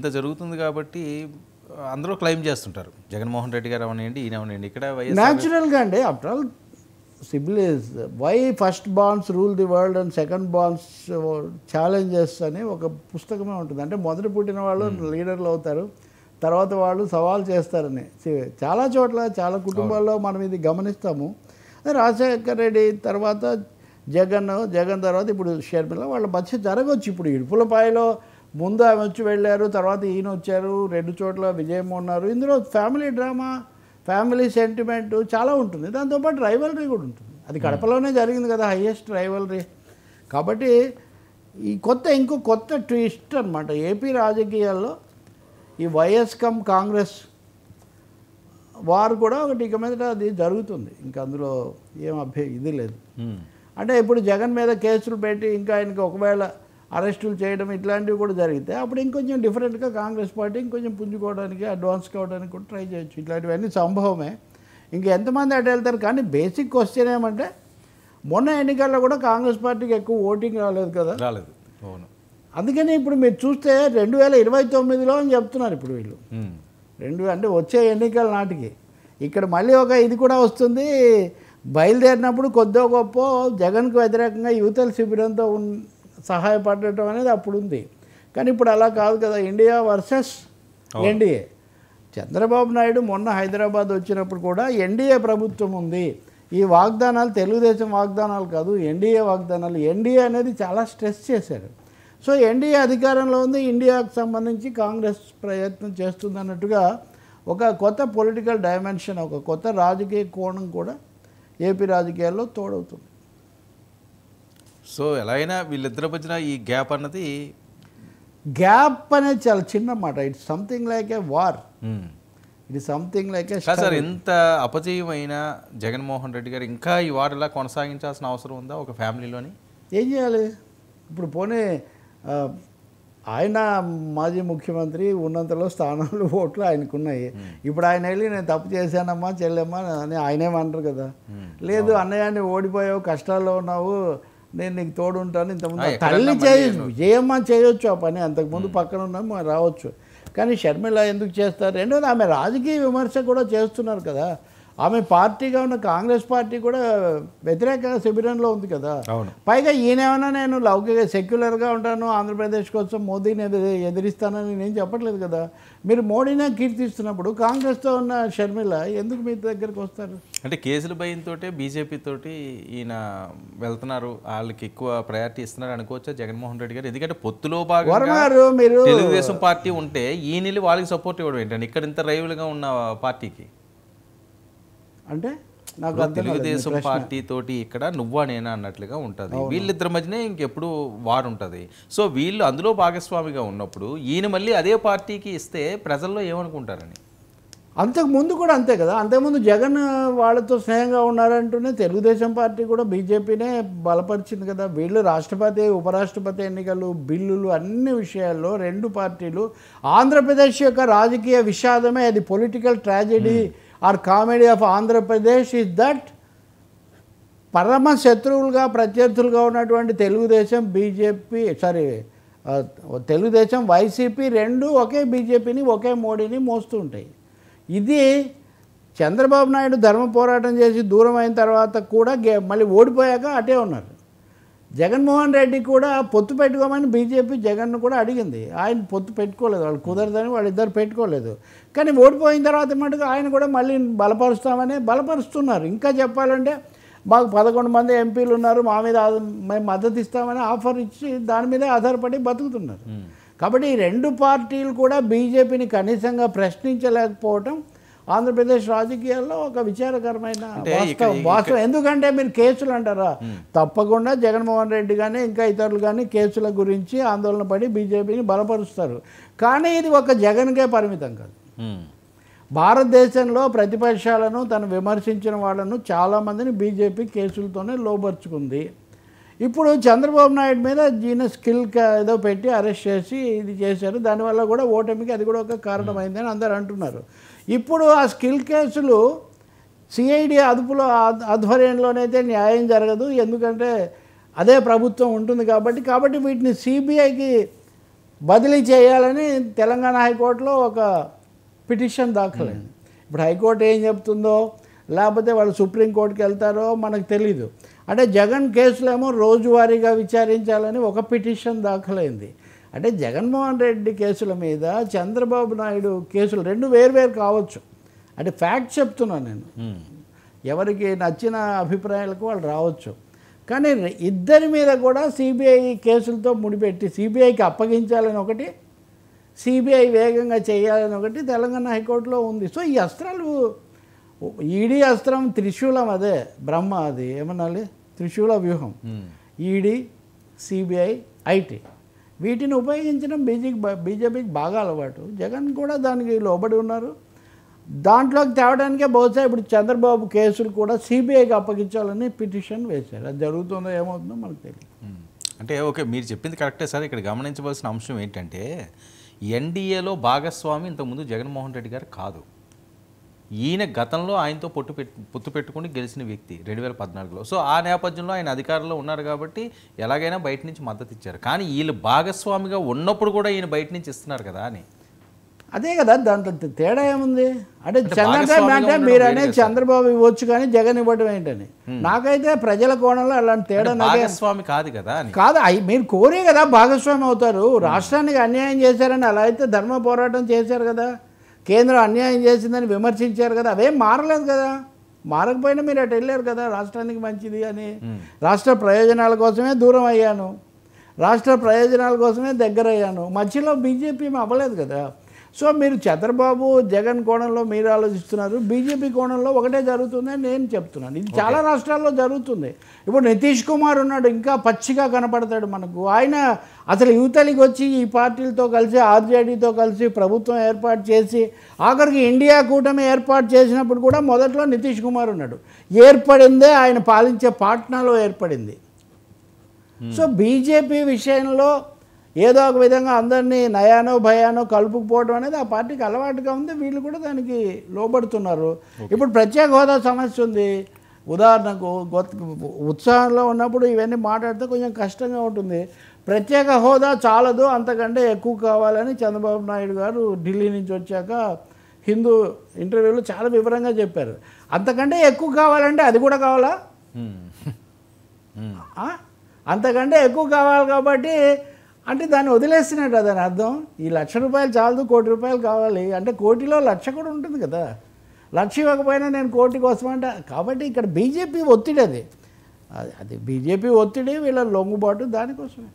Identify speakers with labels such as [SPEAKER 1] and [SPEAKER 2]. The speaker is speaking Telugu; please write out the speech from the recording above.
[SPEAKER 1] ఇంత జరుగుతుంది కాబట్టి అందరూ క్లెయిమ్ చేస్తుంటారు. జగన్మోహన్ రెడ్డి గారు అవనండి, ఈయన అవనండి. ఇక్కడ
[SPEAKER 2] న్యాచురల్గా అండి after all siblings why first bonds rule the world and second bonds challenges అని ఒక పుస్తకమే ఉంటుంది. అంటే మొదట పుట్టిన వాళ్ళు లీడర్లు అవుతారు, తర్వాత వాళ్ళు సవాల్ చేస్తారని. చాలా చోట్ల చాలా కుటుంబాల్లో మనం ఇది గమనిస్తాము. రాజశేఖర్ రెడ్డి తర్వాత జగన్ తర్వాత ఇప్పుడు షర్మిల వాళ్ళ మధ్య జరగవచ్చు. ఇప్పుడు ఇడుపులపాయలో ముందు ఆమె వచ్చి వెళ్ళారు, తర్వాత ఈయన వచ్చారు, 2 చోట్ల విజయం ఉన్నారు. ఇందులో ఫ్యామిలీ డ్రామా, ఫ్యామిలీ సెంటిమెంట్ చాలా ఉంటుంది. దాంతోపాటు రైవలరీ కూడా ఉంటుంది. అది కడపలోనే జరిగింది కదా, హైయెస్ట్ రైవలరీ. కాబట్టి ఈ ఇంకో కొత్త ట్విస్ట్ అనమాట ఏపీ రాజకీయాల్లో. ఈ వైఎస్ కమ్ కాంగ్రెస్ వారు కూడా ఒకటి ఇక మీద అది జరుగుతుంది. ఇంకా అందులో ఏం ఇది లేదు. అంటే ఇప్పుడు జగన్ మీద కేసులు పెట్టి ఇంకా ఆయనకి ఒకవేళ అరెస్టులు చేయడం ఇట్లాంటివి కూడా జరిగితే అప్పుడు ఇంకొంచెం డిఫరెంట్గా కాంగ్రెస్ పార్టీ ఇంకొంచెం పుంజుకోవడానికి, అడ్వాన్స్ కావడానికి కూడా ట్రై చేయొచ్చు. ఇట్లాంటివన్నీ సంభవమే. ఇంక ఎంతమంది అటు వెళ్తారు. కానీ బేసిక్ క్వశ్చన్ ఏమంటే మొన్న ఎన్నికల్లో కూడా కాంగ్రెస్ పార్టీకి ఎక్కువ ఓటింగ్ రాలేదు కదా.
[SPEAKER 1] రాలేదు. అవును.
[SPEAKER 2] అందుకని ఇప్పుడు మీరు చూస్తే 2029లో అని చెప్తున్నారు ఇప్పుడు వీళ్ళు. అంటే వచ్చే ఎన్నికల నాటికి ఇక్కడ మళ్ళీ ఒక ఇది కూడా వస్తుంది. బయలుదేరినప్పుడు కొద్దో గొప్ప జగన్కు వ్యతిరేకంగా యువతల శిబిరంతో సహాయపడటం అనేది అప్పుడు ఉంది. కానీ ఇప్పుడు అలా కాదు కదా, India versus NDA. Chandrababu Naidu మొన్న హైదరాబాద్ వచ్చినప్పుడు కూడా ఎన్డీఏ ప్రభుత్వం ఉంది, ఈ వాగ్దానాలు తెలుగుదేశం వాగ్దానాలు కాదు, ఎన్డీఏ వాగ్దానాలు. ఎన్డీఏ అనేది చాలా స్ట్రెస్ చేశారు. సో ఎన్డీఏ అధికారంలో ఉంది, ఇండియాకు సంబంధించి కాంగ్రెస్ ప్రయత్నం చేస్తుంది అన్నట్టుగా ఒక కొత్త పొలిటికల్ డైమెన్షన్, ఒక కొత్త రాజకీయ కోణం కూడా ఏపీ రాజకీయాల్లో తోడవుతుంది.
[SPEAKER 1] సో ఎలా అయినా వీళ్ళిద్దరి మధ్యన ఈ గ్యాప్ అన్నది
[SPEAKER 2] చాలా చిన్న మాట. It's something like a war. It is something like A
[SPEAKER 1] sir. ఎంత అపజయమైన జగన్మోహన్ రెడ్డి గారు ఇంకా ఈ వార్ ఇలా కొనసాగించాల్సిన అవసరం ఉందా ఒక ఫ్యామిలీలోని?
[SPEAKER 2] ఏం చేయాలి ఇప్పుడు? పోనీ ఆయన మాజీ ముఖ్యమంత్రి ఉన్నంతలో స్థానాలు ఓట్లు ఆయనకున్నాయి. ఇప్పుడు ఆయన వెళ్ళి నేను తప్పు చేశానమ్మా చెల్లెమ్మా అని ఆయనేమంటారు కదా. లేదు అన్నయ్యాన్ని ఓడిపోయావు, కష్టాల్లో ఉన్నావు, నేను నీకు తోడు ఉంటాను, ఇంతకుముందు తల్లి చేయొచ్చు, విజయమ్మ చేయొచ్చు ఆ పని, అంతకుముందు పక్కన ఉన్నాము రావచ్చు. కానీ షర్మిల ఎందుకు చేస్తారు? రెండోది ఆమె రాజకీయ విమర్శ కూడా చేస్తున్నారు కదా. ఆమె పార్టీగా ఉన్న కాంగ్రెస్ పార్టీ కూడా వ్యతిరేక శిబిరంలో ఉంది కదా. పైగా ఈయనేమన్నా నేను లౌకిక సెక్యులర్గా ఉంటాను, ఆంధ్రప్రదేశ్ కోసం మోదీని ఎదిరిస్తానని నేను చెప్పట్లేదు కదా. మీరు మోడీనే కీర్తిస్తున్నప్పుడు కాంగ్రెస్తో ఉన్న షర్మిల ఎందుకు మీ దగ్గరికి వస్తారు?
[SPEAKER 1] అంటే కేసుల భయంతో బీజేపీ తోటి ఈయన వెళ్తున్నారు, వాళ్ళకి ఎక్కువ ప్రయారిటీ ఇస్తున్నారు అనుకోవచ్చా జగన్మోహన్ రెడ్డి గారు? ఎందుకంటే పొత్తులో భాగంగా
[SPEAKER 2] మీరు
[SPEAKER 1] తెలుగుదేశం పార్టీ ఉంటే ఈయన వాళ్ళకి సపోర్ట్ ఇవ్వడం ఏంటంటే ఇక్కడ ఇంత రైవులుగా ఉన్న పార్టీకి.
[SPEAKER 2] అంటే నాకు
[SPEAKER 1] తెలుగుదేశం పార్టీ తోటి ఇక్కడ నువ్వా నేనా అన్నట్లుగా ఉంటుంది. వీళ్ళిద్దరి మధ్యనే ఇంకెప్పుడు వారు ఉంటుంది. సో వీళ్ళు అందులో భాగస్వామిగా ఉన్నప్పుడు ఈయన మళ్ళీ అదే పార్టీకి ఇస్తే ప్రజల్లో ఏమనుకుంటారని.
[SPEAKER 2] అంతకుముందు కూడా అంతే కదా. అంతకుముందు జగన్ వాళ్ళతో స్నేహంగా ఉన్నారంటూనే తెలుగుదేశం పార్టీ కూడా బీజేపీనే బలపరిచింది కదా. వీళ్ళు రాష్ట్రపతి ఉపరాష్ట్రపతి ఎన్నికలు, బిల్లులు, అన్ని విషయాల్లో 2 పార్టీలు ఆంధ్రప్రదేశ్ యొక్క రాజకీయ విషాదమే అది. Political tragedy or comedy of Andhra Pradesh is that పరమ శత్రువులుగా ప్రత్యర్థులుగా ఉన్నటువంటి తెలుగుదేశం తెలుగుదేశం వైసీపీ 2 ఒకే బీజేపీని ఒకే మోడీని మోస్తూ ఉంటాయి. ఇది చంద్రబాబు నాయుడు ధర్మ పోరాటం చేసి దూరం అయిన తర్వాత కూడా మళ్ళీ ఓడిపోయాక అటే ఉన్నారు. జగన్మోహన్ రెడ్డి కూడా పొత్తు పెట్టుకోమని బీజేపీ జగన్ను కూడా అడిగింది. ఆయన పొత్తు పెట్టుకోలేదు, వాళ్ళు కుదరదని వాళ్ళిద్దరు పెట్టుకోలేదు. కానీ ఓడిపోయిన తర్వాత మటుకు ఆయన కూడా మళ్ళీ బలపరుస్తున్నారు. ఇంకా చెప్పాలంటే మాకు 11 మంది ఎంపీలు ఉన్నారు, మా మీద మేము మద్దతు ఇస్తామని ఆఫర్ ఇచ్చి దాని మీదే ఆధారపడి బతుకుతున్నారు. కాబట్టి ఈ 2 పార్టీలు కూడా బీజేపీని కనీసంగా ప్రశ్నించలేకపోవటం ఆంధ్రప్రదేశ్ రాజకీయాల్లో ఒక విచారకరమైన వాస్తవం. ఎందుకంటే మీరు కేసులు అంటారా, తప్పకుండా జగన్మోహన్ రెడ్డి కానీ ఇంకా ఇతరులు కానీ కేసుల గురించి ఆందోళన పడి బీజేపీని బలపరుస్తారు. కానీ ఇది ఒక జగన్కే పరిమితం కాదు. భారతదేశంలో ప్రతిపక్షాలను తను విమర్శించిన వాళ్ళను చాలామందిని బీజేపీ కేసులతోనే లోబర్చుకుంది. ఇప్పుడు చంద్రబాబు నాయుడు మీద ఈయన స్కిల్ ఏదో పెట్టి అరెస్ట్ చేసి ఇది చేశారు. దానివల్ల కూడా ఓటమికి అది కూడా ఒక కారణమైందని అందరూ అంటున్నారు. ఇప్పుడు ఆ స్కిల్ కేసులు సిఐడి ఆధ్వర్యంలోనైతే న్యాయం జరగదు, ఎందుకంటే అదే ప్రభుత్వం ఉంటుంది కాబట్టి వీటిని సిబిఐకి బదిలీ చేయాలని తెలంగాణ హైకోర్టులో ఒక పిటిషన్ దాఖలైంది. ఇప్పుడు హైకోర్టు ఏం చెప్తుందో లేకపోతే వాళ్ళు సుప్రీంకోర్టుకి వెళ్తారో మనకు తెలీదు. అంటే జగన్ కేసులేమో రోజువారీగా విచారించాలని ఒక పిటిషన్ దాఖలైంది. అంటే జగన్మోహన్ రెడ్డి కేసుల మీద చంద్రబాబు నాయుడు కేసులు రెండు వేర్వేరు కావచ్చు. అంటే ఫ్యాక్ట్ చెప్తున్నాను నేను, ఎవరికి నచ్చిన అభిప్రాయాలకు వాళ్ళు రావచ్చు. కానీ ఇద్దరి మీద కూడా సిబిఐ కేసులతో ముడిపెట్టి సిబిఐకి అప్పగించాలని ఒకటి, సిబిఐ వేగంగా చేయాలని ఒకటి తెలంగాణ హైకోర్టులో ఉంది. సో ఈ అస్త్రాలు ఈడీ అస్త్రం త్రిశూలం, అదే బ్రహ్మ, అది ఏమనాలి త్రిశూల వ్యూహం. ఈడీ, సిబిఐ, ఐటీ వీటిని ఉపయోగించడం బీజేపీకి బాగా అలవాటు. జగన్ కూడా దానికి లోబడి ఉన్నారు. దాంట్లోకి తేవడానికే బహుశా ఇప్పుడు చంద్రబాబు కేసులు కూడా సిబిఐకి అప్పగించాలని పిటిషన్ వేశారు. అది జరుగుతుందో ఏమవుతుందో మనకు తెలియదు.
[SPEAKER 1] అంటే ఓకే, మీరు చెప్పింది కరెక్టే సార్. ఇక్కడ గమనించవలసిన అంశం ఏంటంటే ఎన్డీఏలో భాగస్వామి ఇంతకుముందు జగన్మోహన్ రెడ్డి గారు కాదు. ఈయన గతంలో ఆయనతో పొత్తు పెట్టుకుని గెలిచిన వ్యక్తి 2014లో. సో ఆ నేపథ్యంలో ఆయన అధికారంలో ఉన్నారు కాబట్టి ఎలాగైనా బయట నుంచి మద్దతు ఇచ్చారు. కానీ వీళ్ళు భాగస్వామిగా ఉన్నప్పుడు కూడా ఈయన బయట నుంచి ఇస్తున్నారు కదా అని.
[SPEAKER 2] అదే కదా, దాంట్లో తేడా ఏముంది? అంటే అంటే మీరు అనేది చంద్రబాబు ఇవ్వచ్చు కానీ జగన్ ఇవ్వడం ఏంటని. నాకైతే ప్రజల కోణంలో అలాంటి తేడా
[SPEAKER 1] భాగస్వామి కాదు కదా
[SPEAKER 2] కాదు. మీరు కోరే కదా భాగస్వామి అవుతారు. రాష్ట్రానికి అన్యాయం చేశారని అలా అయితే ధర్మ పోరాటం చేశారు కదా, కేంద్రం అన్యాయం చేసిందని విమర్శించారు కదా, అవేం మారలేదు కదా. మారకపోయినా మీరు అటు వెళ్ళారు కదా, రాష్ట్రానికి మంచిది అని. రాష్ట్ర ప్రయోజనాల కోసమే దూరం అయ్యాను, రాష్ట్ర ప్రయోజనాల కోసమే దగ్గర అయ్యాను. మధ్యలో బీజేపీ అవ్వలేదు కదా. సో మీరు చంద్రబాబు జగన్ కోణంలో మీరు ఆలోచిస్తున్నారు, బీజేపీ కోణంలో ఒకటే జరుగుతుందని నేను చెప్తున్నాను. ఇది చాలా రాష్ట్రాల్లో జరుగుతుంది. ఇప్పుడు నితీష్ కుమార్ ఉన్నాడు, ఇంకా పచ్చిగా కనపడతాడు మనకు. ఆయన అసలు యువతలికి వచ్చి ఈ పార్టీలతో కలిసి ఆర్జేడీతో కలిసి ప్రభుత్వం ఏర్పాటు చేసి ఆఖరికి ఇండియా కూటమి ఏర్పాటు చేసినప్పుడు కూడా మొదట్లో నితీష్ కుమార్ ఉన్నాడు. ఏర్పడిందే ఆయన పాలించే పాట్నాలో ఏర్పడింది. సో బీజేపీ విషయంలో ఏదో ఒక విధంగా అందరినీ నయానో భయానో కలుపుకుపోవడం అనేది ఆ పార్టీకి అలవాటుగా ఉంది. వీళ్ళు కూడా దానికి లోబడుతున్నారు. ఇప్పుడు ప్రత్యేక హోదా సమస్య ఉంది. ఉదాహరణకు ఉత్సాహంలో ఉన్నప్పుడు ఇవన్నీ మాట్లాడితే కొంచెం కష్టంగా ఉంటుంది. ప్రత్యేక హోదా చాలదు, అంతకంటే ఎక్కువ కావాలని చంద్రబాబు నాయుడు గారు ఢిల్లీ నుంచి వచ్చాక హిందూ ఇంటర్వ్యూలో చాలా వివరంగా చెప్పారు. అంతకంటే ఎక్కువ కావాలంటే అది కూడా కావాలా? అంతకంటే ఎక్కువ కావాలి కాబట్టి అంటే దాన్ని వదిలేస్తున్నట్టు దాని అర్థం. ఈ ₹1,00,000 చాలదు, ₹1,00,00,000 కావాలి అంటే కోటిలో 1,00,000 కూడా ఉంటుంది కదా. 1,00,000 ఇవ్వకపోయినా నేను కోటి కోసం అంటే. కాబట్టి ఇక్కడ బీజేపీ ఒత్తిడి, అది బీజేపీ ఒత్తిడి, వీళ్ళ లొంగుబాటు దానికోసమే.